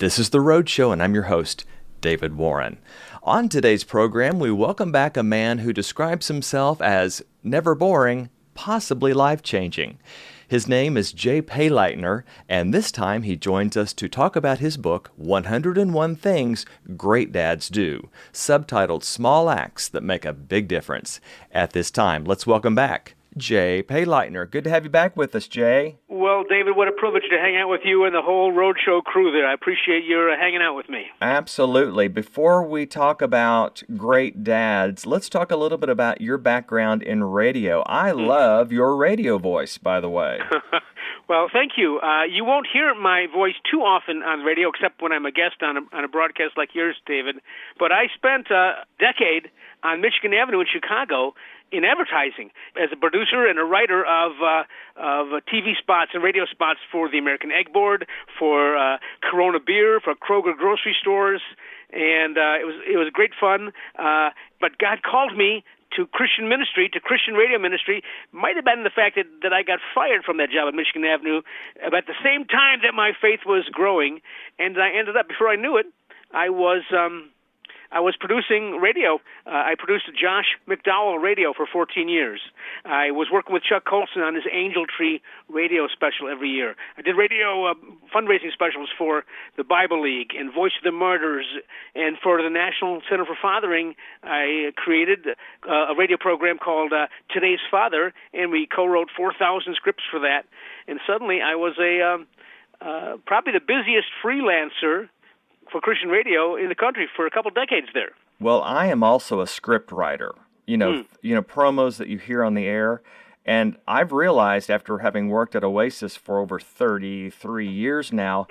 This is The Road Show, and I'm your host, David Warren. On today's program, we welcome back a man who describes himself as never boring, possibly life-changing. His name is Jay Payleitner, and this time he joins us to talk about his book, 101 Things Great Dads Do, subtitled Small Acts That Make a Big Difference. At this time, let's welcome back Jay Payleitner. Good to have you back with us, Jay. Well, David, what a privilege to hang out with you and the whole Roadshow crew there. I appreciate your hanging out with me. Absolutely. Before we talk about great dads, let's talk a little bit about your background in radio. I love your radio voice, by the way. Well, thank you. You won't hear my voice too often on radio, except when I'm a guest on a broadcast like yours, David. But I spent a decade on Michigan Avenue in Chicago in advertising as a producer and a writer of TV spots and radio spots for the American Egg Board, for Corona Beer, for Kroger grocery stores, and it was great fun. But God called me to Christian ministry, to Christian radio ministry. Might have been the fact that I got fired from that job at Michigan Avenue at the same time that my faith was growing, and I ended up, before I knew it, I was producing radio. I produced a Josh McDowell radio for 14 years. I was working with Chuck Colson on his Angel Tree radio special every year. I did radio fundraising specials for the Bible League and Voice of the Martyrs, and for the National Center for Fathering, I created a radio program called Today's Father, and we co-wrote 4,000 scripts for that. And suddenly I was probably the busiest freelancer for Christian radio in the country for a couple decades there. Well, I am also a script writer. You know, promos that you hear on the air. And I've realized after having worked at Oasis for over 33 years now,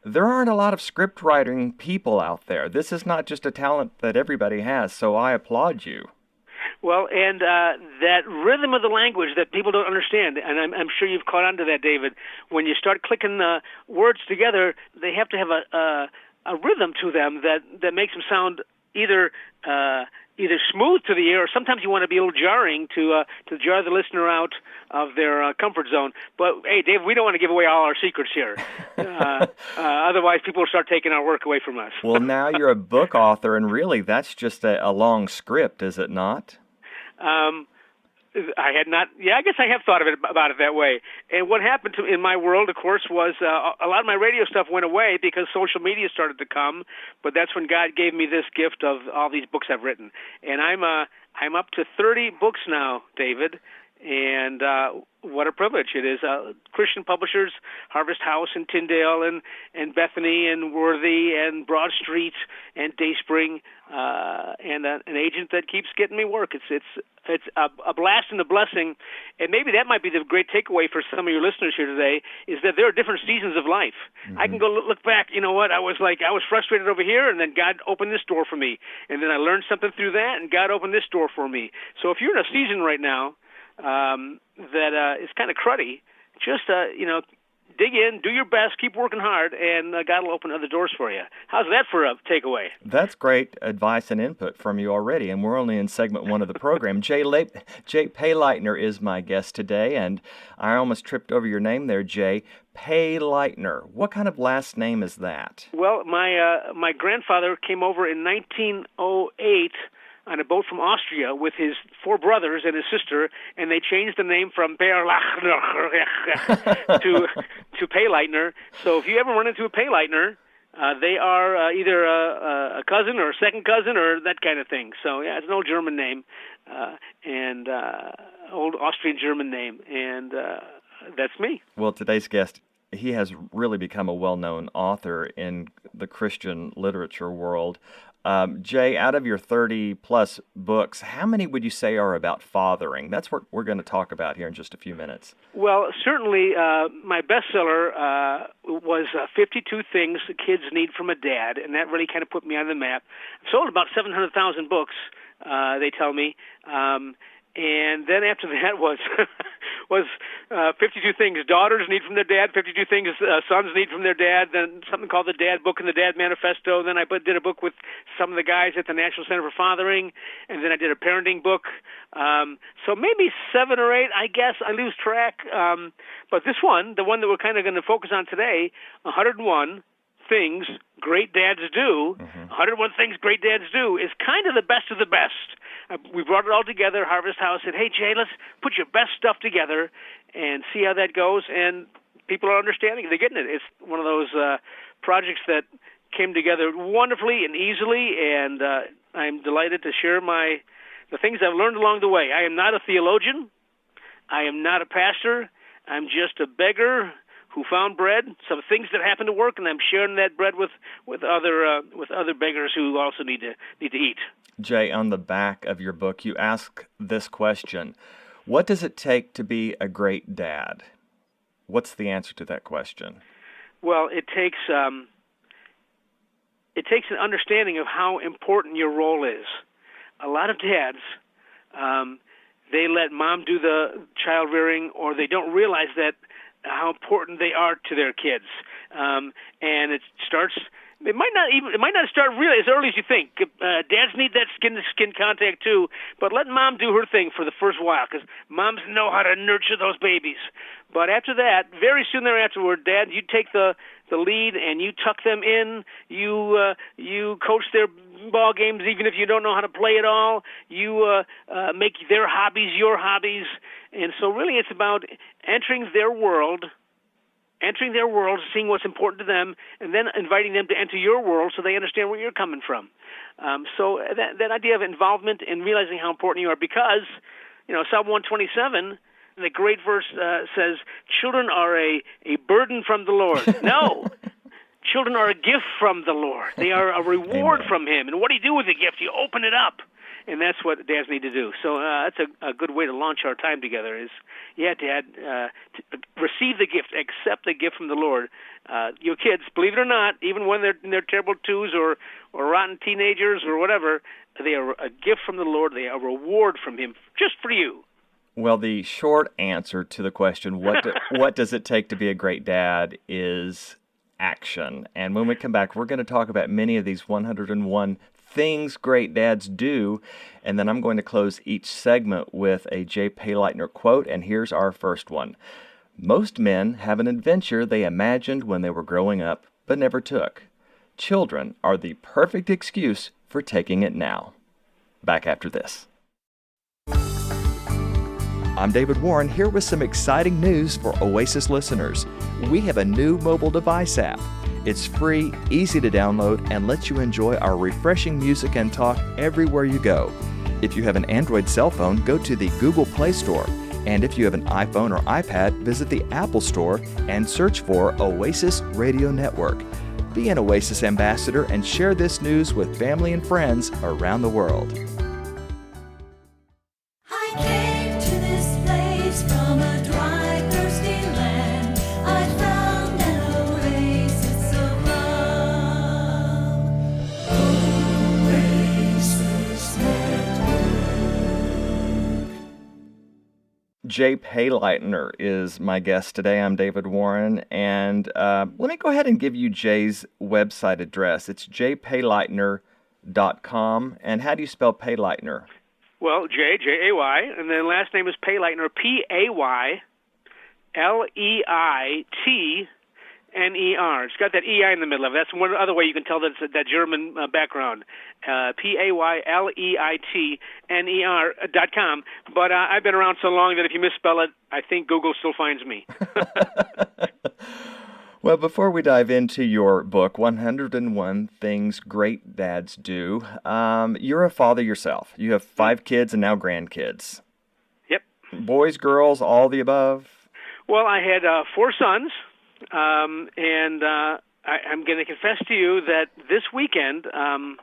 there aren't a lot of script writing people out there. This is not just a talent that everybody has, so I applaud you. Well, and that rhythm of the language that people don't understand, and I'm sure you've caught on to that, David, when you start clicking words together, they have to have a rhythm to them that makes them sound either smooth to the ear, or sometimes you want to be a little jarring to jar the listener out of their comfort zone. But hey, Dave, we don't want to give away all our secrets here. Otherwise, people will start taking our work away from us. Well, now you're a book author, and really, that's just a long script, is it not? I had not. Yeah, I guess I have thought about it that way. And what happened in my world, of course, was a lot of my radio stuff went away because social media started to come. But that's when God gave me this gift of all these books I've written, and I'm up to 30 books now, David. And what a privilege it is. Christian publishers, Harvest House and Tyndale and Bethany and Worthy and Broad Street and Dayspring, and an agent that keeps getting me work. It's a blast and a blessing. And maybe that might be the great takeaway for some of your listeners here today, is that there are different seasons of life. Mm-hmm. I can go look back, you know what, I was frustrated over here, and then God opened this door for me. And then I learned something through that, and God opened this door for me. So if you're in a season right now that is kind of cruddy, just dig in, do your best, keep working hard, and God will open other doors for you. How's that for a takeaway? That's great advice and input from you already, and we're only in segment 1 of the program. Jay Payleitner is my guest today, and I almost tripped over your name there, Jay. Payleitner. What kind of last name is that? Well, my grandfather came over in 1908 on a boat from Austria with his 4 brothers and his sister, and they changed the name from Payleitner to Payleitner. So if you ever run into a Payleitner, they are either a cousin or a second cousin or that kind of thing. So yeah, it's an old German name, and old Austrian German name, and that's me. Well, today's guest, he has really become a well-known author in the Christian literature world. Jay, out of your 30-plus books, how many would you say are about fathering? That's what we're going to talk about here in just a few minutes. Well, certainly my bestseller was 52 Things Kids Need from a Dad, and that really kind of put me on the map. I've sold about 700,000 books, they tell me. And then after that was 52 Things Daughters Need from Their Dad, 52 Things Sons Need from Their Dad, then something called The Dad Book and The Dad Manifesto. Then I did a book with some of the guys at the National Center for Fathering, and then I did a parenting book. So maybe 7 or 8, I guess. I lose track. But this one, the one that we're kind of going to focus on today, 101 things great dads do, 101 things great dads do, is kind of the best of the best. We brought it all together. Harvest House said, hey, Jay, let's put your best stuff together and see how that goes. And people are understanding. They're getting it. It's one of those projects that came together wonderfully and easily, and I'm delighted to share the things I've learned along the way. I am not a theologian. I am not a pastor. I'm just a beggar who found bread, some things that happen to work, and I'm sharing that bread with other beggars who also need to eat. Jay, on the back of your book, you ask this question: what does it take to be a great dad? What's the answer to that question? Well, it takes an understanding of how important your role is. A lot of dads, they let mom do the child rearing, or they don't realize that how important they are to their kids. And it might not start really as early as you think. Dads need that skin-to-skin contact too, but let mom do her thing for the first while, because moms know how to nurture those babies. But after that, very soon thereafter, Dad, you take the lead and you tuck them in. You coach their ball games, even if you don't know how to play at all. You make their hobbies your hobbies. And so really it's about entering their world, seeing what's important to them, and then inviting them to enter your world so they understand where you're coming from. So that idea of involvement and realizing how important you are, because, Psalm 127, the great verse says, children are a burden from the Lord. No, children are a gift from the Lord. They are a reward from Him. And what do you do with the gift? You open it up. And that's what dads need to do. So that's a good way to launch our time together is, Dad, receive the gift, accept the gift from the Lord. Your kids, believe it or not, even when they're in their terrible twos or rotten teenagers or whatever, they are a gift from the Lord. They are a reward from Him just for you. Well, the short answer to the question, what does it take to be a great dad, is action. And when we come back, we're going to talk about many of these 101 things great dads do, and then I'm going to close each segment with a Jay Payleitner quote, and here's our first one. Most men have an adventure they imagined when they were growing up, but never took. Children are the perfect excuse for taking it now. Back after this. I'm David Warren, here with some exciting news for Oasis listeners. We have a new mobile device app. It's free, easy to download, and lets you enjoy our refreshing music and talk everywhere you go. If you have an Android cell phone, go to the Google Play Store. And if you have an iPhone or iPad, visit the Apple Store and search for Oasis Radio Network. Be an Oasis ambassador and share this news with family and friends around the world. Jay Payleitner is my guest today. I'm David Warren, and let me go ahead and give you Jay's website address. It's jaypayleitner.com. And how do you spell Payleitner? Well, J-A-Y, and then last name is Payleitner, P-A-Y-L-E-I-T-N-E-R. It's got that E-I in the middle of it. That's one other way you can tell that it's that German background. Payleitner.com. But I've been around so long that if you misspell it, I think Google still finds me. Well, before we dive into your book, 101 Things Great Dads Do, you're a father yourself. You have 5 kids and now grandkids. Yep. Boys, girls, all the above? Well, I had 4 sons, and I'm going to confess to you that this weekend I'm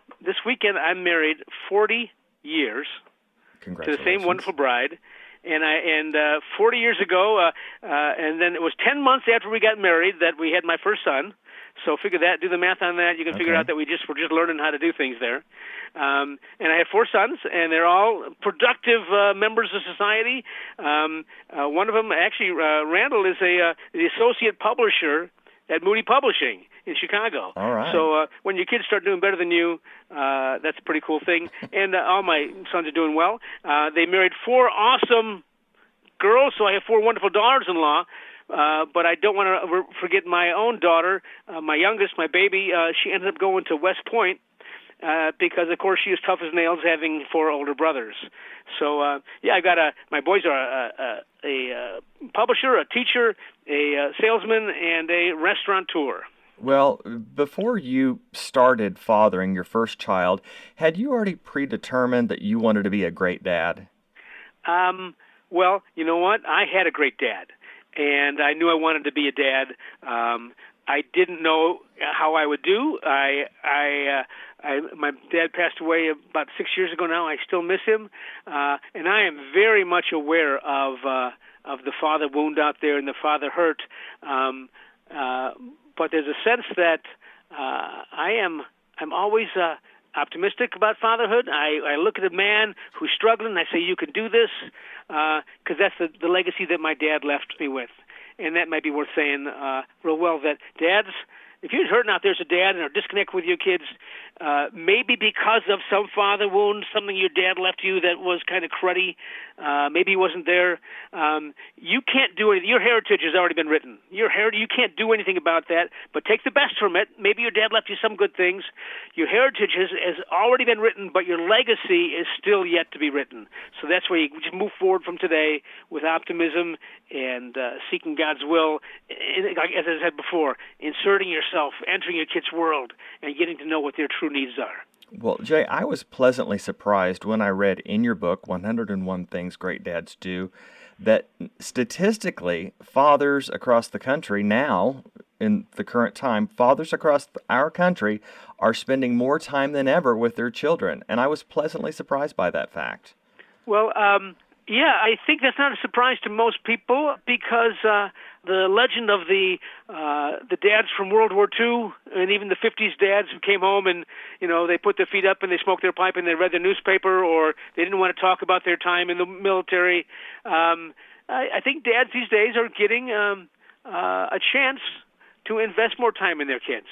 married 40 years to the same wonderful bride. And 40 years ago, and then it was 10 months after we got married that we had my first son. So figure that, do the math on that. You can figure out that we're just learning how to do things there. And I had 4 sons, and they're all productive members of society. One of them, actually, Randall, is the associate publisher at Moody Publishing in Chicago. All right. So when your kids start doing better than you, that's a pretty cool thing. And all my sons are doing well. They married 4 awesome girls, so I have 4 wonderful daughters-in-law. but I don't want to forget my own daughter, my youngest, my baby. She ended up going to West Point because, of course, she was tough as nails, having 4 older brothers. So, I got my boys are a publisher, a teacher, a salesman, and a restaurateur. Well, before you started fathering your first child, had you already predetermined that you wanted to be a great dad? Well, you know what? I had a great dad, and I knew I wanted to be a dad. I didn't know how I would do. My dad passed away about 6 years ago now. I still miss him, and I am very much aware of the father wound out there and the father hurt. But there's a sense that I'm always optimistic about fatherhood. I look at a man who's struggling, and I say, you can do this, because that's the legacy that my dad left me with. And that might be worth saying real well, that dads, if you're hurting out there as a dad and are disconnected with your kids, maybe because of some father wound, something your dad left you that was kind of cruddy, maybe he wasn't there, you can't do anything. Your heritage has already been written. You can't do anything about that, but take the best from it. Maybe your dad left you some good things. Your heritage has already been written, but your legacy is still yet to be written. So that's where you just move forward from today with optimism and seeking God's will, as I said before, inserting yourself, entering your kid's world, and getting to know what their true needs are. Well, Jay, I was pleasantly surprised when I read in your book, 101 Things Great Dads Do, that statistically, fathers across the country now, in the current time, fathers across our country are spending more time than ever with their children. And I was pleasantly surprised by that fact. Well, I think that's not a surprise to most people, because the legend of the dads from World War II and even the 50s dads who came home and, they put their feet up and they smoked their pipe and they read their newspaper, or they didn't want to talk about their time in the military. I think dads these days are getting a chance to invest more time in their kids.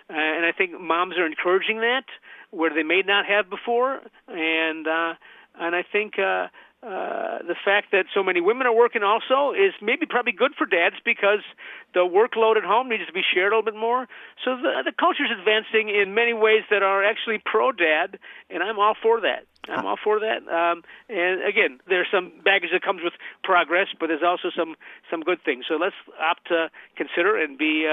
And I think moms are encouraging that where they may not have before. And I think the fact that so many women are working also is maybe probably good for dads, because the workload at home needs to be shared a little bit more. So the culture is advancing in many ways that are actually pro-dad, and I'm all for that. And again, there's some baggage that comes with progress, but there's also some good things. So let's opt to consider and be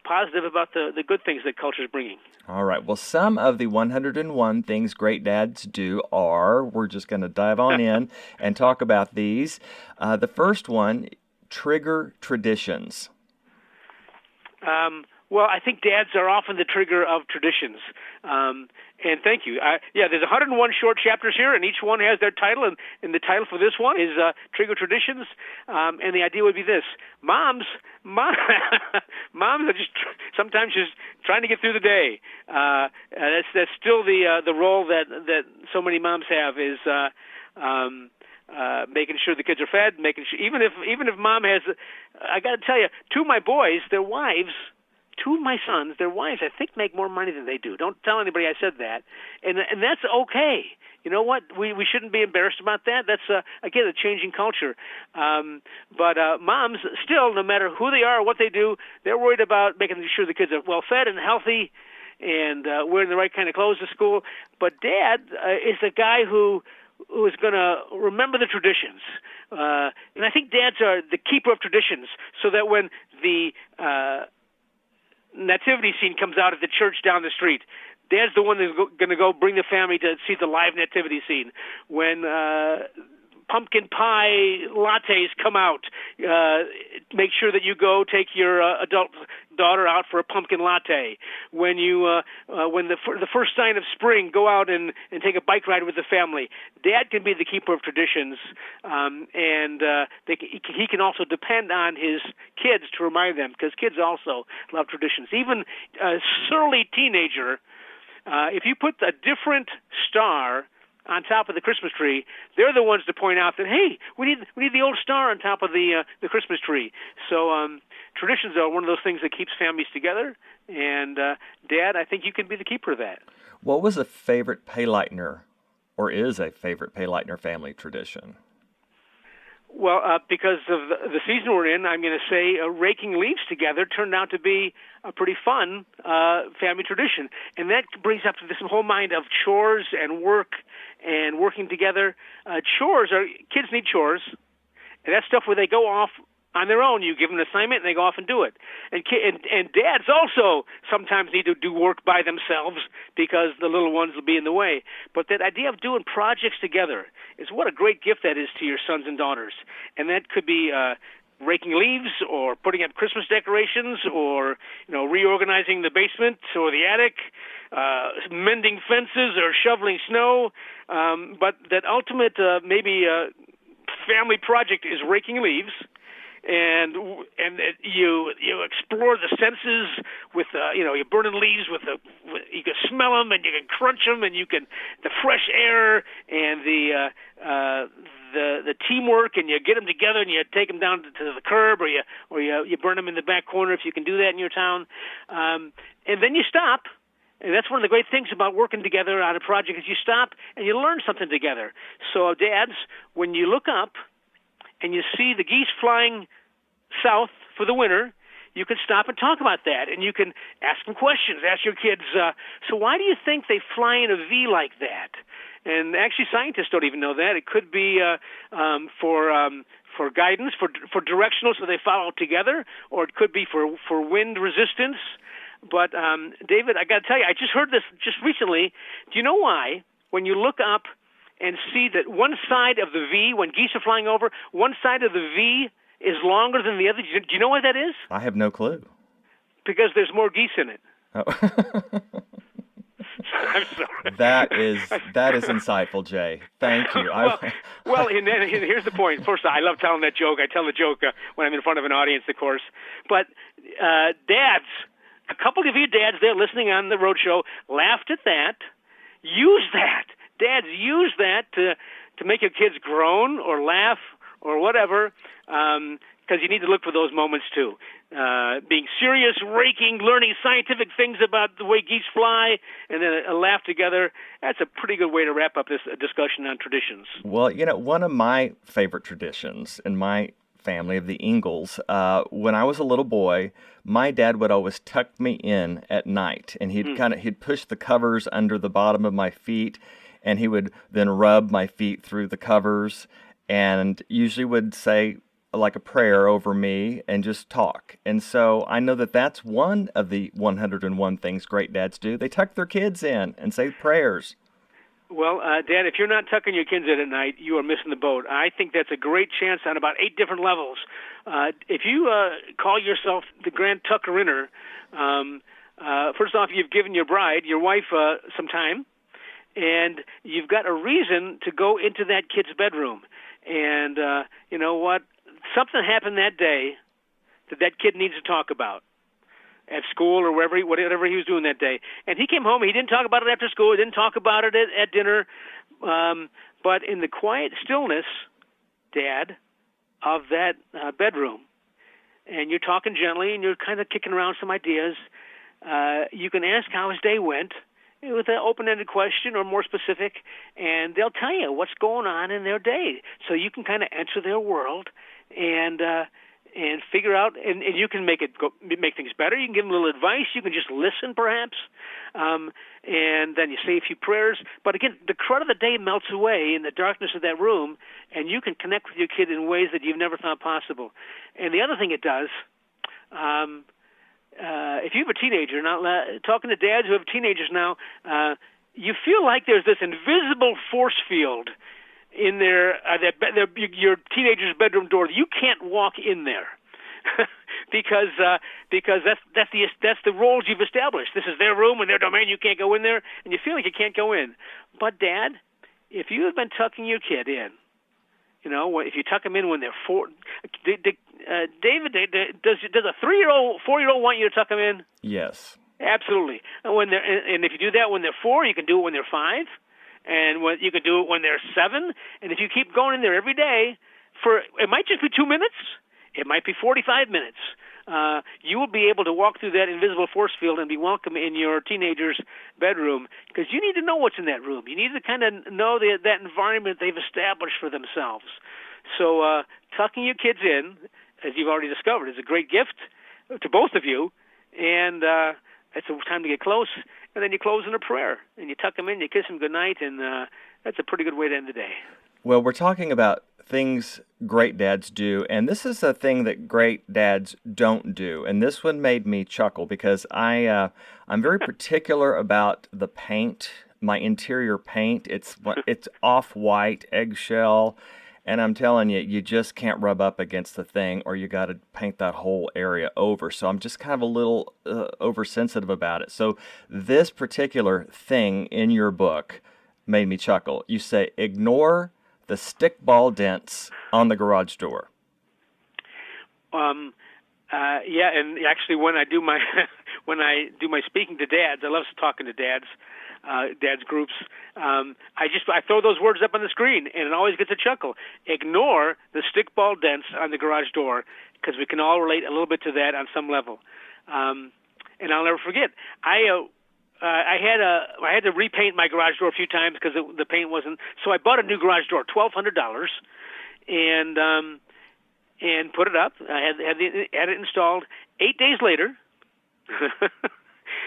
positive about the good things that culture is bringing. All right. Well, some of the 101 things great dads do we're just going to dive on in and talk about these. The first one, trigger traditions. Well, I think dads are often the trigger of traditions. And thank you. There's 101 short chapters here, and each one has their title, and the title for this one is Trigger Traditions. And the idea would be this: moms are just sometimes just trying to get through the day. That's still the role that so many moms have, is making sure the kids are fed, making sure even if mom has. I got to tell you, two of my boys, their wives. Two of my sons, their wives, I think, make more money than they do. Don't tell anybody I said that. And that's okay. You know what? We shouldn't be embarrassed about that. That's, again, a changing culture. But moms, still, no matter who they are or what they do, they're worried about making sure the kids are well-fed and healthy and wearing the right kind of clothes to school. But Dad is the guy who is going to remember the traditions. And I think dads are the keeper of traditions, so that when the nativity scene comes out at the church down the street, Dad's the one that's going to go bring the family to see the live nativity scene. When pumpkin pie lattes come out, make sure that you go take your adult daughter out for a pumpkin latte. When the first sign of spring, go out and take a bike ride with the family. Dad can be the keeper of traditions, and he can also depend on his kids to remind them, because kids also love traditions. Even a surly teenager, if you put a different star on top of the Christmas tree, they're the ones to point out that, hey, we need the old star on top of the Christmas tree. So traditions are one of those things that keeps families together, and Dad, I think you can be the keeper of that. What was a favorite Payleitner, or is a favorite Payleitner family tradition? Well, because of the season we're in, I'm going to say raking leaves together turned out to be a pretty fun family tradition. And that brings up to this whole mind of chores and work and working together. Kids need chores, and that's stuff where they go off on their own. You give them an assignment, and they go off and do it. And dads also sometimes need to do work by themselves because the little ones will be in the way. But that idea of doing projects together is what a great gift that is to your sons and daughters. And that could be raking leaves or putting up Christmas decorations or reorganizing the basement or the attic, mending fences or shoveling snow. But that ultimate family project is raking leaves. And you explore the senses with you're burning leaves you can smell them and you can crunch them and the fresh air and the teamwork, and you get them together and you take them down to the curb or you burn them in the back corner if you can do that in your town, and then you stop. And that's one of the great things about working together on a project is you stop and you learn something together. So dads, when you look up and you see the geese flying south for the winter, you can stop and talk about that, and you can ask them questions. Ask your kids, so why do you think they fly in a V like that? And actually, scientists don't even know that. It could be for guidance, for directional, so they follow together, or it could be for wind resistance. But David, I got to tell you, I just heard this just recently. Do you know why? When you look up and see that one side of the V, when geese are flying over, one side of the V is longer than the other. Do you know why that is? I have no clue. Because there's more geese in it. Oh. I'm sorry. That is insightful, Jay. Thank you. And then here's the point. First, I love telling that joke. I tell the joke when I'm in front of an audience, of course. But dads, a couple of you dads there listening on the road show laughed at that. Use that. Dads, use that to make your kids groan or laugh or whatever, because you need to look for those moments too. Being serious, raking, learning scientific things about the way geese fly, and then a laugh together. That's a pretty good way to wrap up this discussion on traditions. Well, one of my favorite traditions in my family of the Ingalls, when I was a little boy, my dad would always tuck me in at night, and he'd push the covers under the bottom of my feet, and he would then rub my feet through the covers, and usually would say like a prayer over me and just talk. And so I know that that's one of the 101 things great dads do. They tuck their kids in and say prayers. Well, Dad, if you're not tucking your kids in at night, you are missing the boat. I think that's a great chance on about 8 different levels. If you call yourself the Grand Tucker-inner, first off, you've given your bride, your wife, some time, and you've got a reason to go into that kid's bedroom. And you know what? Something happened that day that kid needs to talk about at school or whatever he was doing that day. And he came home. He didn't talk about it after school. He didn't talk about it at dinner. But in the quiet stillness, Dad, of that bedroom, and you're talking gently and you're kind of kicking around some ideas, you can ask how his day went with an open-ended question or more specific, and they'll tell you what's going on in their day. So you can kind of enter their world and figure out, and you can make things better. You can give them a little advice. You can just listen, perhaps, and then you say a few prayers. But again, the crud of the day melts away in the darkness of that room, and you can connect with your kid in ways that you've never thought possible. And the other thing it does, if you have a teenager, now talking to dads who have teenagers now, you feel like there's this invisible force field in your teenager's bedroom door. You can't walk in there because that's the roles you've established. This is their room and their domain. You can't go in there, and you feel like you can't go in. But Dad, if you have been tucking your kid in, if you tuck them in when they're 4, David, does a 3-year-old, 4-year-old want you to tuck them in? Yes, absolutely. And if you do that when they're 4, you can do it when they're 5. And you can do it when they're 7. And if you keep going in there every day, it might just be 2 minutes. It might be 45 minutes. You will be able to walk through that invisible force field and be welcome in your teenager's bedroom, because you need to know what's in that room. You need to kind of know that environment they've established for themselves. So tucking your kids in, as you've already discovered, is a great gift to both of you. And it's a time to get close. And then you close in a prayer. And you tuck them in, you kiss them goodnight, and that's a pretty good way to end the day. Well, we're talking about things great dads do, and this is a thing that great dads don't do. And this one made me chuckle because I'm very particular about the paint, my interior paint. It's off-white, eggshell, and I'm telling you, you just can't rub up against the thing, or you got to paint that whole area over. So I'm just kind of a little oversensitive about it. So this particular thing in your book made me chuckle. You say, ignore the stickball dents on the garage door. Yeah, and actually, when I do my speaking to dads, I love talking to dads groups. I throw those words up on the screen, and it always gets a chuckle. Ignore the stickball dents on the garage door, because we can all relate a little bit to that on some level. And I'll never forget. I had to repaint my garage door a few times because the paint wasn't. So I bought a new garage door, $1,200, and put it up. I had it installed. 8 days later,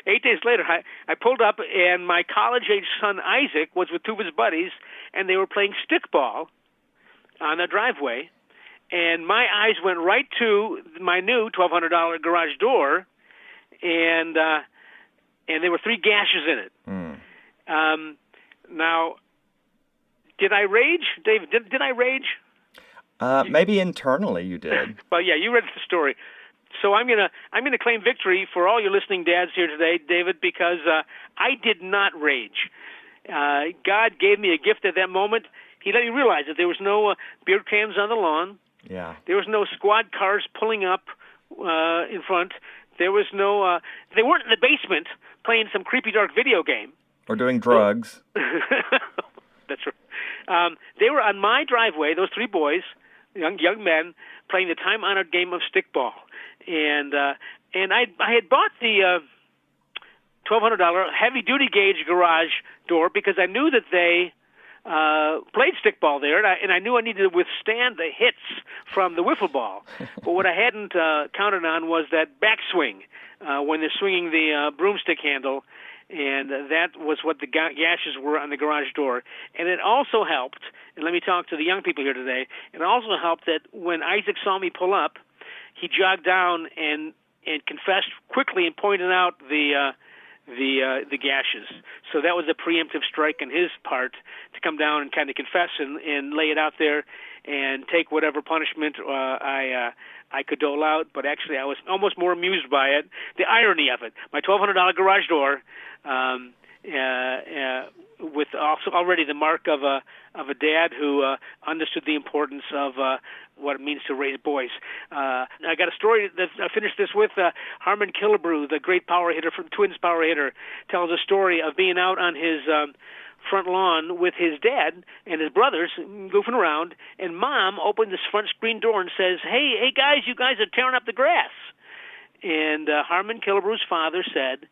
I pulled up, and my college-age son Isaac was with two of his buddies, and they were playing stickball on the driveway. And my eyes went right to my new $1,200 garage door, and there were 3 gashes in it. Now, did I rage, David? Did I rage? Maybe internally you did. Well, yeah, you read the story. So I'm gonna claim victory for all your listening dads here today, David, because I did not rage. God gave me a gift at that moment. He let me realize that there was no beer cans on the lawn. Yeah. There was no squad cars pulling up in front. There was no. They weren't in the basement playing some creepy dark video game or doing drugs. That's right. They were on my driveway. Those 3 boys, young men, playing the time-honored game of stickball, and I had bought the $1,200 heavy-duty gauge garage door because I knew that they played stickball there, and I knew I needed to withstand the hits from the wiffle ball. But what I hadn't counted on was that backswing when they're swinging the broomstick handle, and that was what the gashes were on the garage door. And it also helped, and let me talk to the young people here today, it also helped that when Isaac saw me pull up, he jogged down and confessed quickly and pointed out the gashes. So that was a preemptive strike on his part to come down and kind of confess and lay it out there and take whatever punishment I could dole out. But actually, I was almost more amused by it. The irony of it. My $1,200 garage door, with also already the mark of a dad who understood the importance of what it means to raise boys. I got a story that I finished this with. Harmon Killebrew, the great power hitter from Twins power hitter, tells a story of being out on his front lawn with his dad and his brothers goofing around, and Mom opened this front screen door and says, "Hey guys, you guys are tearing up the grass." And Harmon Killebrew's father said,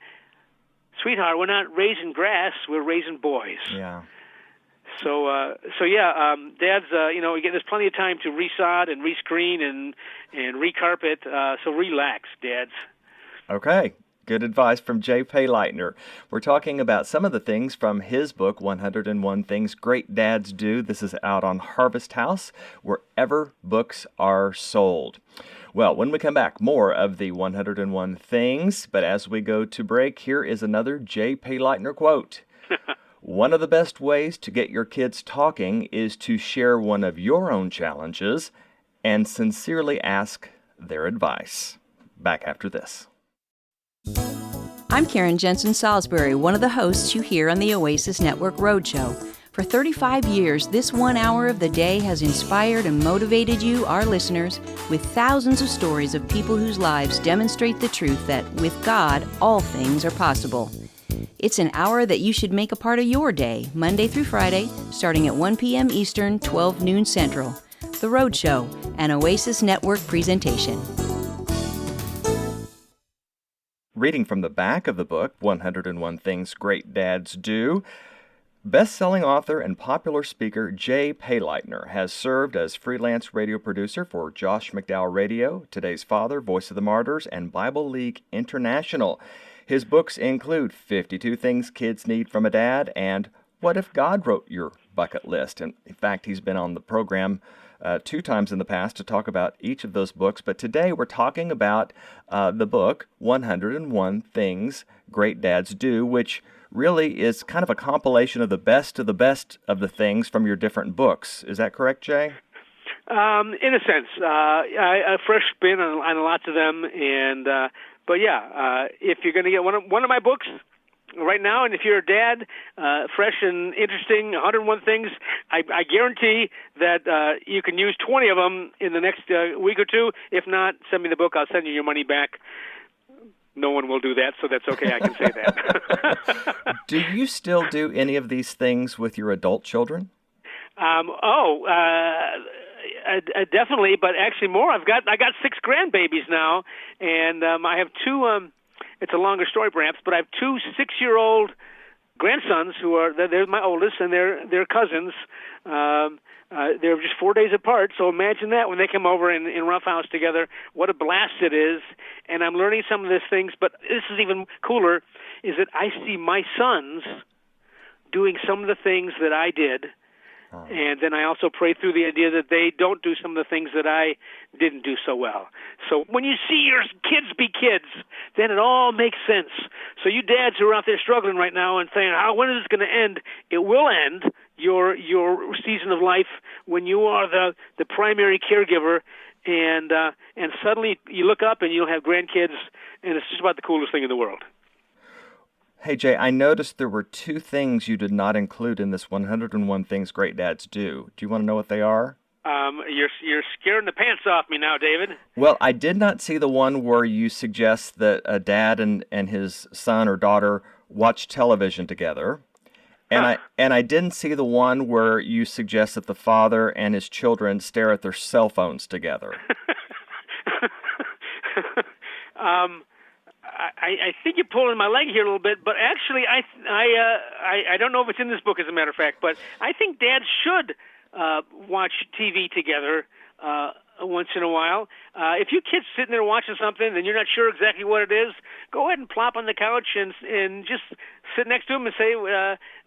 "Sweetheart, we're not raising grass, we're raising boys." Yeah. So dads, there's plenty of time to resod and rescreen and recarpet. So relax, dads. Okay. Good advice from Jay Payleitner. We're talking about some of the things from his book, 101 Things Great Dads Do. This is out on Harvest House, wherever books are sold. Well, when we come back, more of the 101 Things. But as we go to break, here is another Jay Payleitner quote. One of the best ways to get your kids talking is to share one of your own challenges and sincerely ask their advice. Back after this. I'm Karen Jensen Salisbury, one of the hosts you hear on the Oasis Network Roadshow. For 35 years, this 1 hour of the day has inspired and motivated you, our listeners, with thousands of stories of people whose lives demonstrate the truth that with God, all things are possible. It's an hour that you should make a part of your day, Monday through Friday, starting at 1 p.m. Eastern, 12 noon Central. The Roadshow, an Oasis Network presentation. Reading from the back of the book, 101 Things Great Dads Do, Best-selling author and popular speaker Jay Payleitner has served as freelance radio producer for Josh McDowell Radio, Today's Father, Voice of the Martyrs, and Bible League International. His books include 52 Things Kids Need from a Dad and What If God Wrote Your Bucket List? And in fact, he's been on the program 2 times in the past to talk about each of those books. But today we're talking about the book, 101 Things Great Dads Do, which really is kind of a compilation of the best of the things from your different books. Is that correct, Jay? In a sense, a fresh spin on lots of them, and but yeah, if you're going to get one of my books right now, and if you're a dad, fresh and interesting, 101 things, I guarantee that you can use 20 of them in the next week or two. If not, send me the book. I'll send you your money back. No one will do that, so that's okay. I can say that. Do you still do any of these things with your adult children? Definitely, but actually more. I got 6 grandbabies now, and I have 2. It's a longer story, perhaps, but I have 2 6-year-old grandsons they're my oldest, and they're cousins. They're just 4 days apart, so imagine that when they come over in roughhouse together, what a blast it is. And I'm learning some of these things, but this is even cooler, is that I see my sons doing some of the things that I did, and then I also pray through the idea that they don't do some of the things that I didn't do so well. So when you see your kids be kids, then it all makes sense. So you dads who are out there struggling right now and saying, when is this going to end? It will end. Your season of life when you are the primary caregiver, and suddenly you look up and you'll have grandkids, and it's just about the coolest thing in the world. Hey, Jay, I noticed there were 2 things you did not include in this 101 Things Great Dads Do. Do you want to know what they are? You're scaring the pants off me now, David. Well, I did not see the one where you suggest that a dad and his son or daughter watch television together. And I didn't see the one where you suggest that the father and his children stare at their cell phones together. I think you're pulling my leg here a little bit, but actually, I don't know if it's in this book, as a matter of fact, but I think dads should watch TV together once in a while. If your kid's sitting there watching something and you're not sure exactly what it is, go ahead and plop on the couch and just sit next to him and say,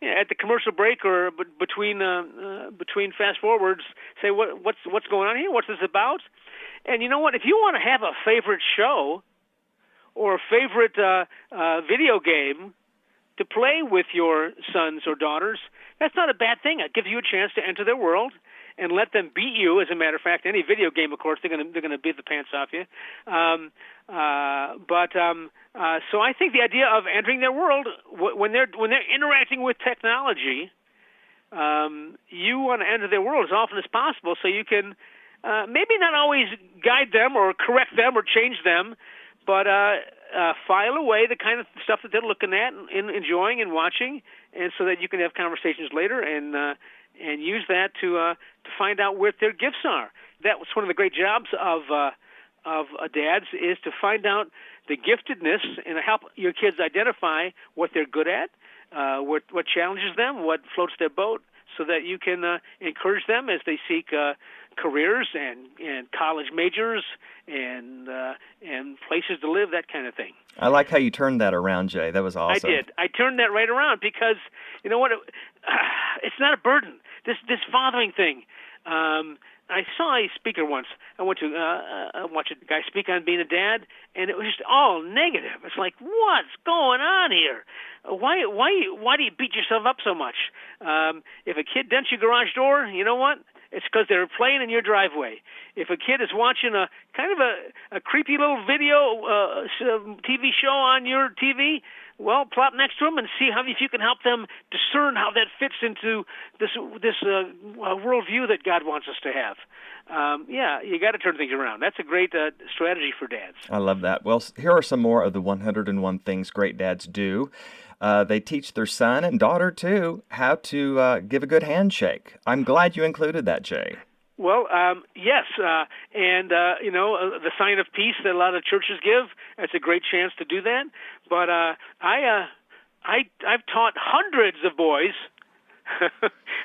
at the commercial break or between fast forwards, say what's going on here, what's this about? And you know what? If you want to have a favorite show or a favorite video game to play with your sons or daughters, that's not a bad thing. It gives you a chance to enter their world and let them beat you. As a matter of fact, any video game, of course, they're going to beat the pants off you. So I think the idea of entering their world when they're interacting with technology, you want to enter their world as often as possible, so you can maybe not always guide them or correct them or change them, but file away the kind of stuff that they're looking at and enjoying and watching, and so that you can have conversations later and use that to find out what their gifts are. That was one of the great jobs of dads, is to find out the giftedness and help your kids identify what they're good at, what challenges them, what floats their boat, so that you can encourage them as they seek careers and college majors and places to live, that kind of thing. I like how you turned that around, Jay. That was awesome. I did. I turned that right around because, you know what, it's not a burden. This fathering thing. I saw a speaker once. I went to watch a guy speak on being a dad, and it was just all negative. It's like, what's going on here? Why do you beat yourself up so much? If a kid dents your garage door, you know what? It's because they're playing in your driveway. If a kid is watching a kind of a creepy little video TV show on your TV, well, plop next to them and see if you can help them discern how that fits into this worldview that God wants us to have. You got to turn things around. That's a great strategy for dads. I love that. Well, here are some more of the 101 Things Great Dads Do. They teach their son and daughter, too, how to give a good handshake. I'm glad you included that, Jay. Well, yes, and the sign of peace that a lot of churches give, it's a great chance to do that. But I've taught hundreds of boys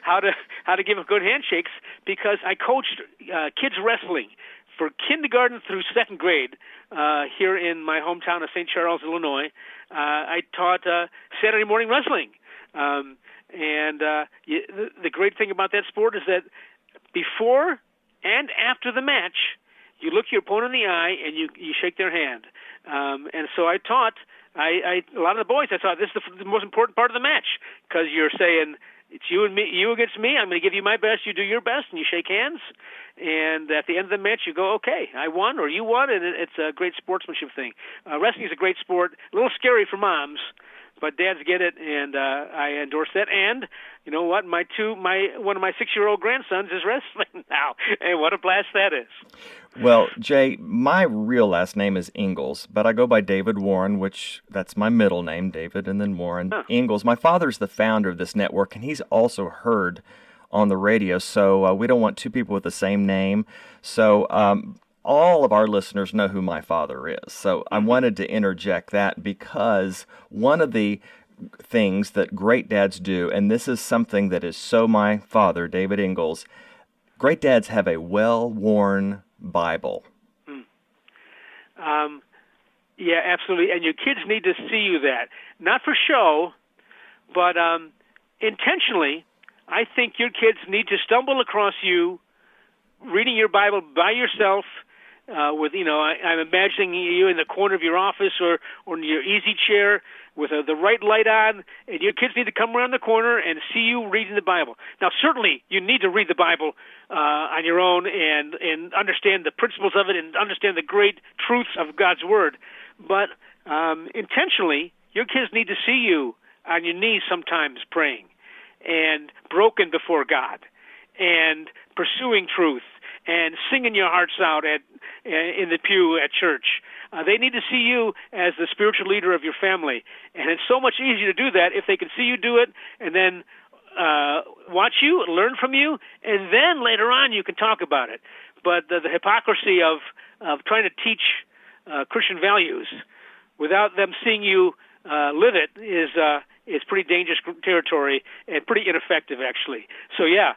how to give good handshakes, because I coached kids wrestling for kindergarten through second grade here in my hometown of St. Charles, Illinois. I taught Saturday morning wrestling. The great thing about that sport is that before and after the match, you look your opponent in the eye and you shake their hand. And so I taught a lot of the boys. I thought this is the most important part of the match, because you're saying it's you and me, you against me. I'm going to give you my best. You do your best, and you shake hands. And at the end of the match, you go, okay, I won or you won, and it's a great sportsmanship thing. Wrestling is a great sport, a little scary for moms, but dads get it, and I endorse that. And you know what? One of my 6-year-old grandsons is wrestling now, and what a blast that is. Well, Jay, my real last name is Ingalls, but I go by David Warren, which that's my middle name, David, and then Warren. Ingalls. My father's the founder of this network, and he's also heard on the radio, so we don't want two people with the same name. So all of our listeners know who my father is. So I wanted to interject that, because one of the things that great dads do, and this is something that is so my father, David Ingalls, great dads have a well-worn Bible. Yeah, absolutely. And your kids need to see you that. Not for show, but intentionally. I think your kids need to stumble across you reading your Bible by yourself. I'm imagining you in the corner of your office or in your easy chair with the right light on, and your kids need to come around the corner and see you reading the Bible. Now, certainly, you need to read the Bible on your own and understand the principles of it and understand the great truths of God's Word. But intentionally, your kids need to see you on your knees sometimes praying and broken before God and pursuing truth and singing your hearts out in the pew at church. They need to see you as the spiritual leader of your family. And it's so much easier to do that if they can see you do it and then watch you, learn from you, and then later on you can talk about it. But the hypocrisy of trying to teach Christian values without them seeing you live it is pretty dangerous territory and pretty ineffective, actually. So, yeah,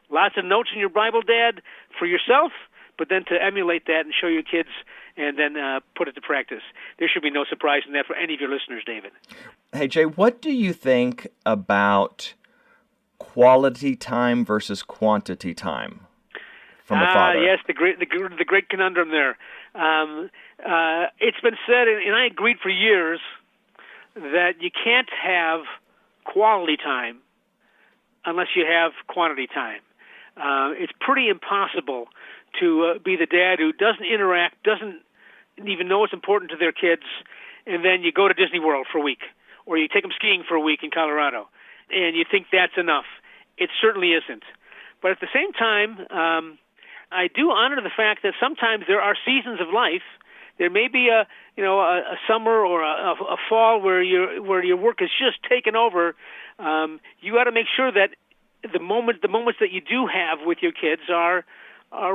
lots of notes in your Bible, Dad, for yourself, but then to emulate that and show your kids and then put it to practice. There should be no surprise in that for any of your listeners, David. Hey, Jay, what do you think about quality time versus quantity time from a father? Yes, the great conundrum there. It's been said, and I agreed for years, that you can't have quality time unless you have quantity time. It's pretty impossible to be the dad who doesn't interact, doesn't even know what's important to their kids, and then you go to Disney World for a week, or you take them skiing for a week in Colorado, and you think that's enough. It certainly isn't. But at the same time, I do honor the fact that sometimes there are seasons of life. There may be a summer or a fall where your work is just taken over. You got to make sure that the moments that you do have with your kids are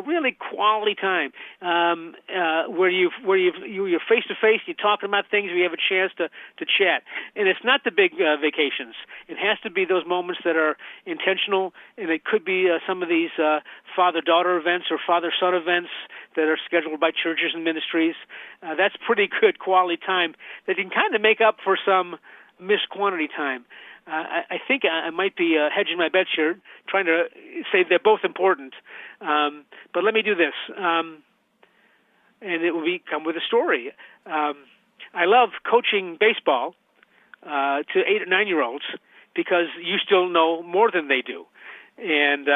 really quality time, where you're face to face, you're talking about things, we have a chance to chat. And it's not the big vacations. It has to be those moments that are intentional, and it could be some of these father-daughter events or father-son events that are scheduled by churches and ministries. That's pretty good quality time that can kind of make up for some missed quantity time. I think I might be hedging my bets here, trying to say they're both important. But let me do this, and it will come with a story. I love coaching baseball to 8 or 9-year-olds because you still know more than they do. And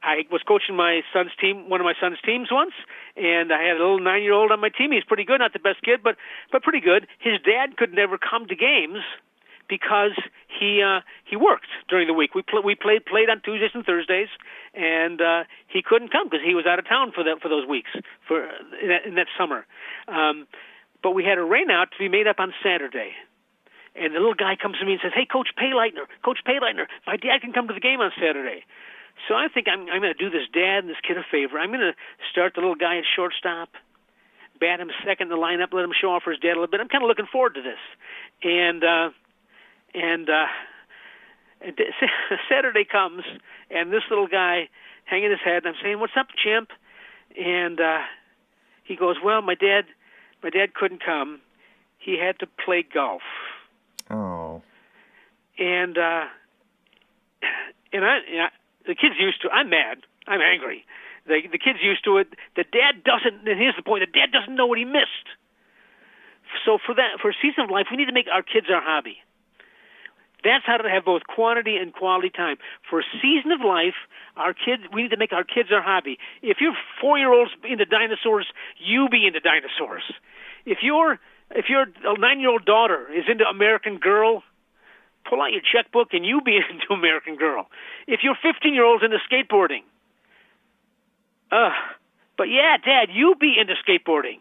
I was coaching my son's team, one of my son's teams once, and I had a little 9-year-old on my team. He's pretty good, not the best kid, but pretty good. His dad could never come to games because he worked during the week. We played on Tuesdays and Thursdays, and he couldn't come because he was out of town for those weeks in that summer. But we had a rainout to be made up on Saturday. And the little guy comes to me and says, "Hey, Coach Payleitner, my dad can come to the game on Saturday." So I think I'm going to do this dad and this kid a favor. I'm going to start the little guy at shortstop, bat him second in the lineup, let him show off for his dad a little bit. I'm kind of looking forward to this. And And Saturday comes, and this little guy hanging his head, and I'm saying, "What's up, champ?" And he goes, "Well, my dad couldn't come. He had to play golf." Oh. And the kid's used to. I'm mad. I'm angry. The kid's used to it. The dad doesn't. And here's the point: the dad doesn't know what he missed. So for a season of life, we need to make our kids our hobby. That's how to have both quantity and quality time. For a season of life, we need to make our kids our hobby. If your 4-year-old's into dinosaurs, you be into dinosaurs. If your 9-year-old daughter is into American Girl, pull out your checkbook and you be into American Girl. If your 15-year-old's into skateboarding, but yeah, Dad, you be into skateboarding.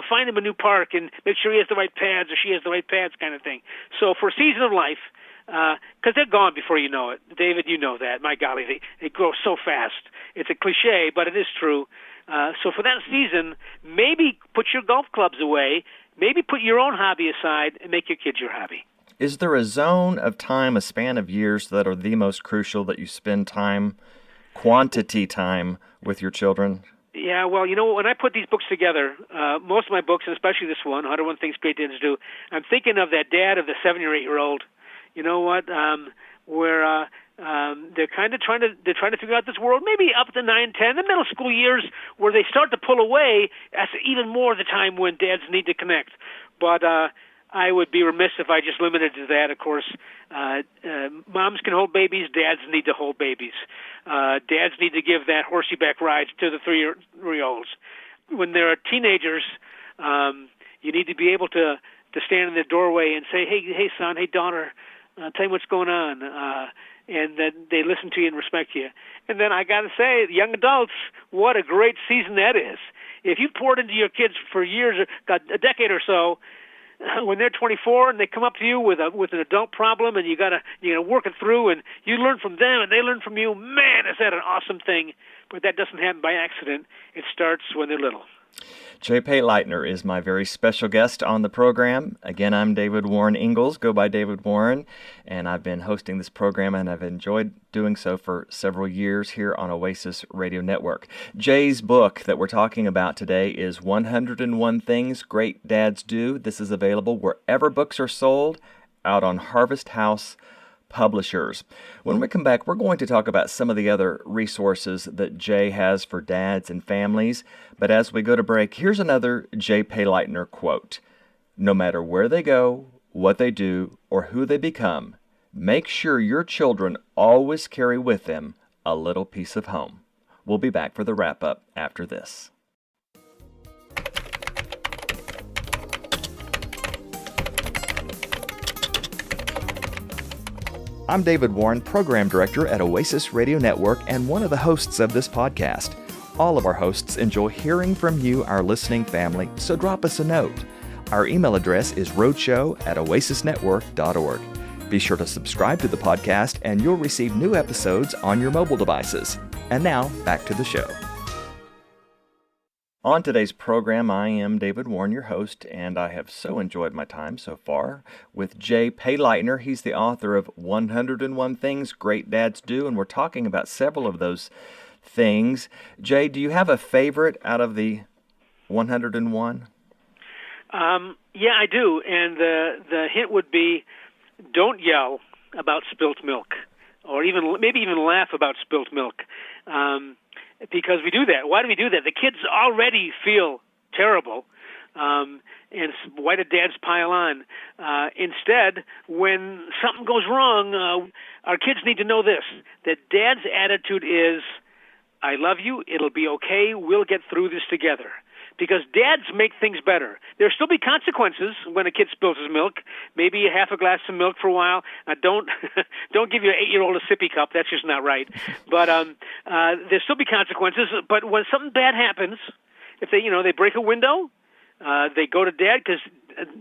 Find him a new park and make sure he has the right pads or she has the right pads, kind of thing. So for a season of life, because they're gone before you know it. David, you know that. My golly, they grow so fast. It's a cliche, but it is true. So for that season, maybe put your golf clubs away, maybe put your own hobby aside and make your kids your hobby. Is there a zone of time, a span of years that are the most crucial that you spend time, quantity time, with your children? Yeah, well, when I put these books together, most of my books, and especially this one, 101 Things Great Dads Do, I'm thinking of that dad of the 7 or 8-year-old. You know what? Where they're kind of trying to figure out this world. Maybe up to 9, 10, the middle school years, where they start to pull away. That's even more the time when dads need to connect. But I would be remiss if I just limited to that. Of course, moms can hold babies. Dads need to hold babies. Dads need to give that horsey-back ride to the 3-year-olds. When they're teenagers, you need to be able to stand in the doorway and say, hey, son, hey, daughter, tell me what's going on. And then they listen to you and respect you. And then I got to say, young adults, what a great season that is. If you poured into your kids for years, a decade or so, when they're 24 and they come up to you with an adult problem and you gotta work it through and you learn from them and they learn from you, man, is that an awesome thing. But that doesn't happen by accident. It starts when they're little. Jay Payleitner is my very special guest on the program. Again, I'm David Warren Ingalls, go by David Warren, and I've been hosting this program, and I've enjoyed doing so for several years here on Oasis Radio Network. Jay's book that we're talking about today is 101 Things Great Dads Do. This is available wherever books are sold, out on Harvest House Publishers. When we come back, we're going to talk about some of the other resources that Jay has for dads and families. But as we go to break, here's another Jay Payleitner quote. No matter where they go, what they do, or who they become, make sure your children always carry with them a little piece of home. We'll be back for the wrap-up after this. I'm David Warren, Program Director at Oasis Radio Network and one of the hosts of this podcast. All of our hosts enjoy hearing from you, our listening family, so drop us a note. Our email address is roadshow@oasisnetwork.org. Be sure to subscribe to the podcast and you'll receive new episodes on your mobile devices. And now, back to the show. On today's program, I am David Warren, your host, and I have so enjoyed my time so far with Jay Payleitner. He's the author of 101 Things Great Dads Do, and we're talking about several of those things. Jay, do you have a favorite out of the 101? Yeah, I do, and the hint would be don't yell about spilt milk, or maybe even laugh about spilt milk. Because we do that. Why do we do that? The kids already feel terrible, and why do dads pile on? Instead, when something goes wrong, our kids need to know this, that dad's attitude is, I love you, it'll be okay, we'll get through this together. Because dads make things better. There'll still be consequences when a kid spills his milk. Maybe half a glass of milk for a while. Don't give your 8-year-old a sippy cup. That's just not right. But there'll still be consequences. But when something bad happens, if they break a window, they go to dad because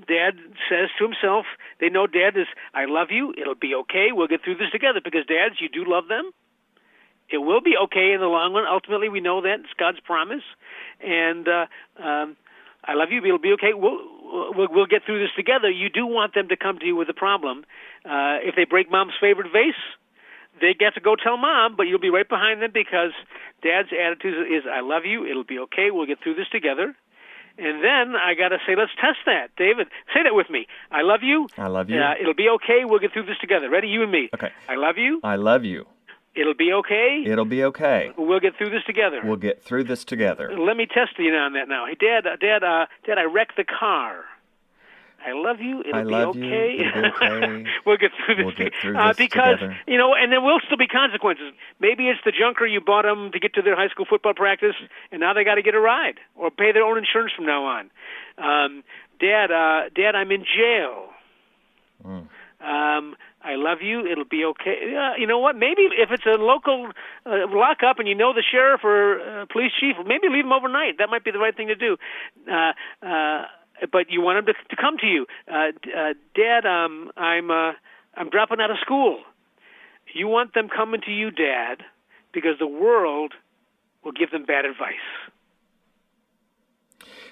dad says to himself, they know dad is, I love you. It'll be okay. We'll get through this together. Because dads, you do love them. It will be okay in the long run. Ultimately, we know that. It's God's promise. And I love you, it'll be okay. We'll get through this together. You do want them to come to you with a problem. If they break Mom's favorite vase, they get to go tell Mom, but you'll be right behind them because Dad's attitude is, I love you, it'll be okay, we'll get through this together. And then I got to say, let's test that. David, say that with me. I love you. I love you. It'll be okay, we'll get through this together. Ready? You and me. Okay. I love you. I love you. It'll be okay. It'll be okay. We'll get through this together. We'll get through this together. Let me test you on that now. Hey, Dad, I wrecked the car. I love you. It'll be okay. It'll be okay. We'll get through this. We'll get through this because, together. And there will still be consequences. Maybe it's the junker you bought them to get to their high school football practice, and now they got to get a ride or pay their own insurance from now on. Dad, I'm in jail. I love you. It'll be okay. You know what? Maybe if it's a local lockup and you know the sheriff or police chief, maybe leave him overnight. That might be the right thing to do. But you want them to come to you. Dad, I'm dropping out of school. You want them coming to you, Dad, because the world will give them bad advice.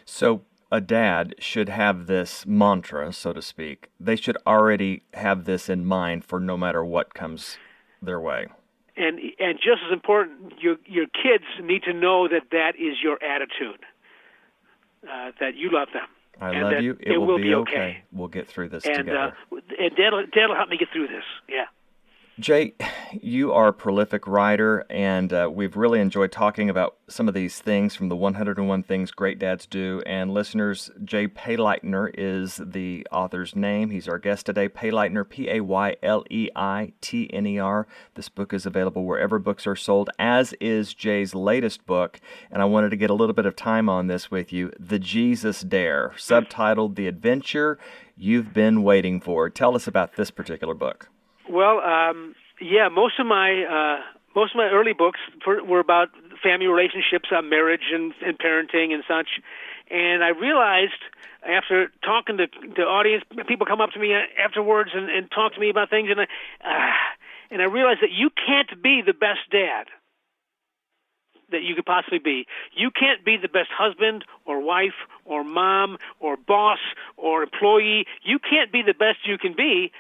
So a dad should have this mantra, so to speak. They should already have this in mind for no matter what comes their way. And just as important, your kids need to know that is your attitude, that you love them. I love you. It will be okay. We'll get through this together. And Dad'll help me get through this. Yeah. Jay, you are a prolific writer, and we've really enjoyed talking about some of these things from the 101 Things Great Dads Do. And listeners, Jay Payleitner is the author's name. He's our guest today. Payleitner, Payleitner. This book is available wherever books are sold, as is Jay's latest book. And I wanted to get a little bit of time on this with you. The Jesus Dare, subtitled The Adventure You've Been Waiting For. Tell us about this particular book. Well, most of my early books were about family relationships, marriage and parenting and such. And I realized after talking to the audience, people come up to me afterwards and talk to me about things, and I realized that you can't be the best dad that you could possibly be. You can't be the best husband or wife or mom or boss or employee. You can't be the best you can be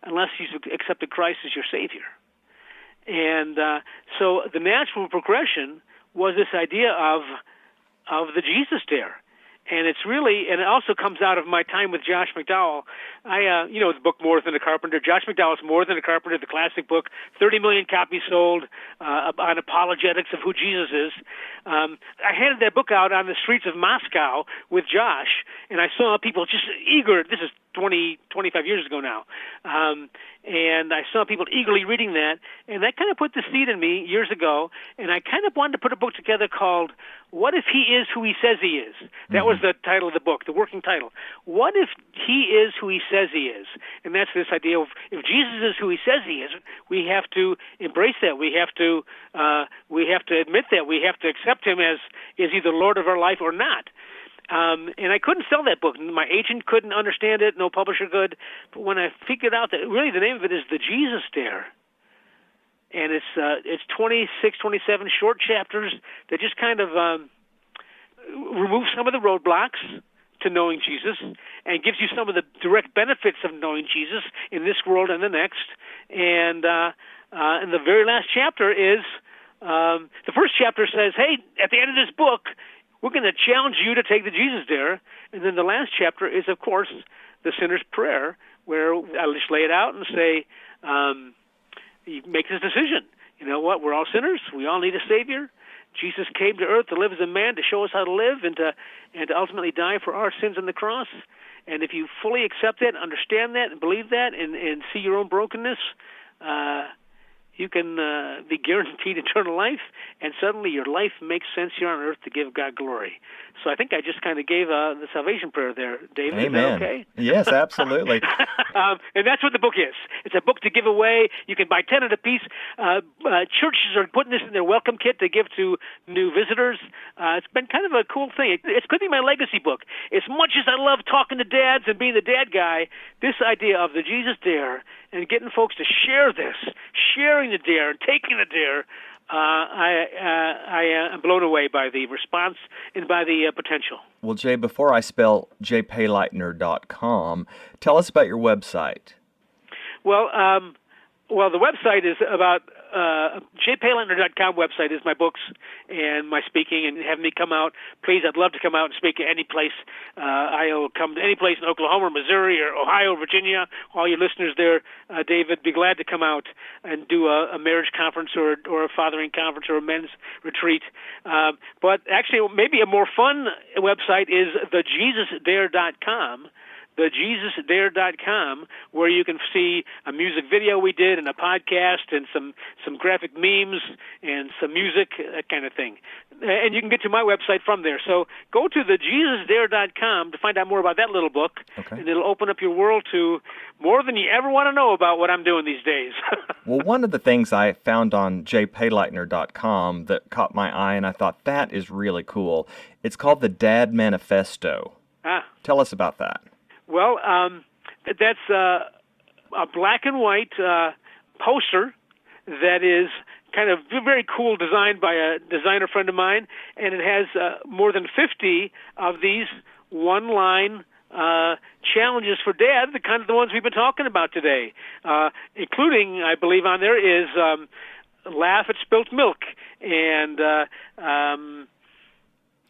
unless you've accepted Christ as your Savior. And so the natural progression was this idea of the Jesus Dare. And it's really, and it also comes out of my time with Josh McDowell. The book More Than a Carpenter. Josh McDowell's More Than a Carpenter, the classic book, 30 million copies sold on apologetics of who Jesus is. I handed that book out on the streets of Moscow with Josh, and I saw people just eager. This is 25 years ago now. And I saw people eagerly reading that, and that kind of put the seed in me years ago, and I kind of wanted to put a book together called What If He Is Who He Says He Is? That was the title of the book, the working title. What if He is who He says He is? And that's this idea of if Jesus is who He says He is, we have to embrace that. We have to admit that. We have to accept Him as is He the Lord of our life or not. And I couldn't sell that book. My agent couldn't understand it. No publisher could. But when I figured out that really the name of it is The Jesus Dare, and it's 26, 27 short chapters that just kind of remove some of the roadblocks to knowing Jesus and gives you some of the direct benefits of knowing Jesus in this world and the next. And the very last chapter is the first chapter says, hey, at the end of this book, we're going to challenge you to take the Jesus Dare. And then the last chapter is, of course, the sinner's prayer, where I just lay it out and say, you make this decision. You know what? We're all sinners. We all need a Savior. Jesus came to earth to live as a man, to show us how to live, and to ultimately die for our sins on the cross. And if you fully accept that, understand that, and believe that, and see your own brokenness, you can be guaranteed eternal life, and suddenly your life makes sense here on earth to give God glory. So I think I just kind of gave the salvation prayer there, David. Amen. Is that okay? Yes, absolutely. And that's what the book is. It's a book to give away. You can buy 10 at a piece. Churches are putting this in their welcome kit to give to new visitors. It's been kind of a cool thing. It could be my legacy book. As much as I love talking to dads and being the dad guy, this idea of the Jesus Dare and getting folks to share this, sharing the dare, and taking the dare, I am blown away by the response and by the potential. Well, Jay, before I spell jpayleitner.com, tell us about your website. Well, the website is about jpayleitner.com website is my books and my speaking, and have me come out. Please, I'd love to come out and speak at any place. I'll come to any place in Oklahoma, or Missouri, or Ohio, Virginia. All your listeners there, David, be glad to come out and do a marriage conference or a fathering conference or a men's retreat. But actually, maybe a more fun website is thejesusdare.com. thejesusdare.com, where you can see a music video we did and a podcast and some graphic memes and some music, that kind of thing. And you can get to my website from there. So go to thejesusdare.com to find out more about that little book, and it'll open up your world to more than you ever want to know about what I'm doing these days. Well, one of the things I found on jpayleitner.com that caught my eye, and I thought that is really cool, it's called the Dad Manifesto. Tell us about that. Well, that's a black and white poster that is kind of very cool, designed by a designer friend of mine, and it has more than 50 of these one-line challenges for Dad, the kind of the ones we've been talking about today, including, I believe on there is laugh at spilt milk, and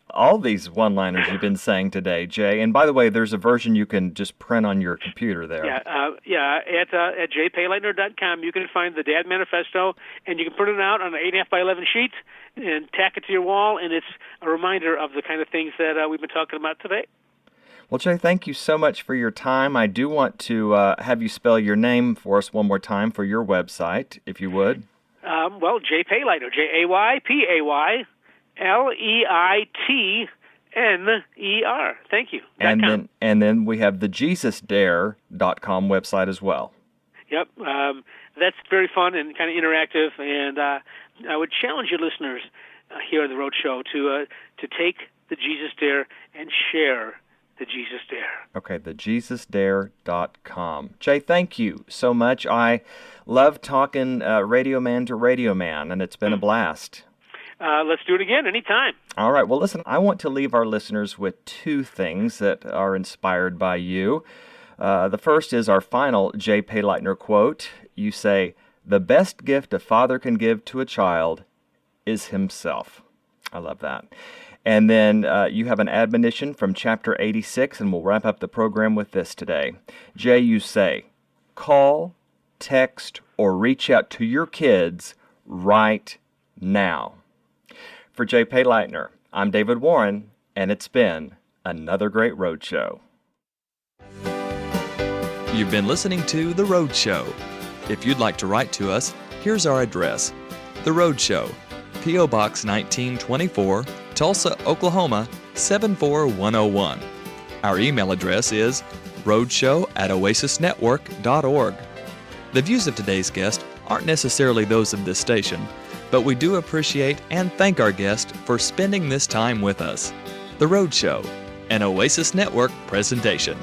all these one-liners you've been saying today, Jay. And by the way, there's a version you can just print on your computer there. At jpayleitner.com you can find the Dad Manifesto, and you can print it out on an 8.5 by 11 sheet and tack it to your wall, and it's a reminder of the kind of things that we've been talking about today. Well, Jay, thank you so much for your time. I do want to have you spell your name for us one more time for your website, if you would. Jay Payleitner, Jaypayleitner. Thank you. And then we have the JesusDare.com website as well. Yep. That's very fun and kind of interactive, and I would challenge your listeners here on the Road Show to take the Jesus Dare and share the Jesus Dare. Okay, the JesusDare.com. Jay, thank you so much. I love talking Radio Man to Radio Man, and it's been a blast. Let's do it again anytime. All right. Well, listen, I want to leave our listeners with two things that are inspired by you. The first is our final Jay Payleitner quote. You say, "The best gift a father can give to a child is himself." I love that. And then you have an admonition from chapter 86, and we'll wrap up the program with this today. Jay, you say, call, text, or reach out to your kids right now. For Jay Payleitner, I'm David Warren, and it's been another great Road Show. You've been listening to The Road Show. If you'd like to write to us, here's our address. The Road Show, P.O. Box 1924, Tulsa, Oklahoma, 74101. Our email address is roadshow@oasisnetwork.org. The views of today's guest aren't necessarily those of this station, but we do appreciate and thank our guest for spending this time with us. The Road Show, an Oasis Network presentation.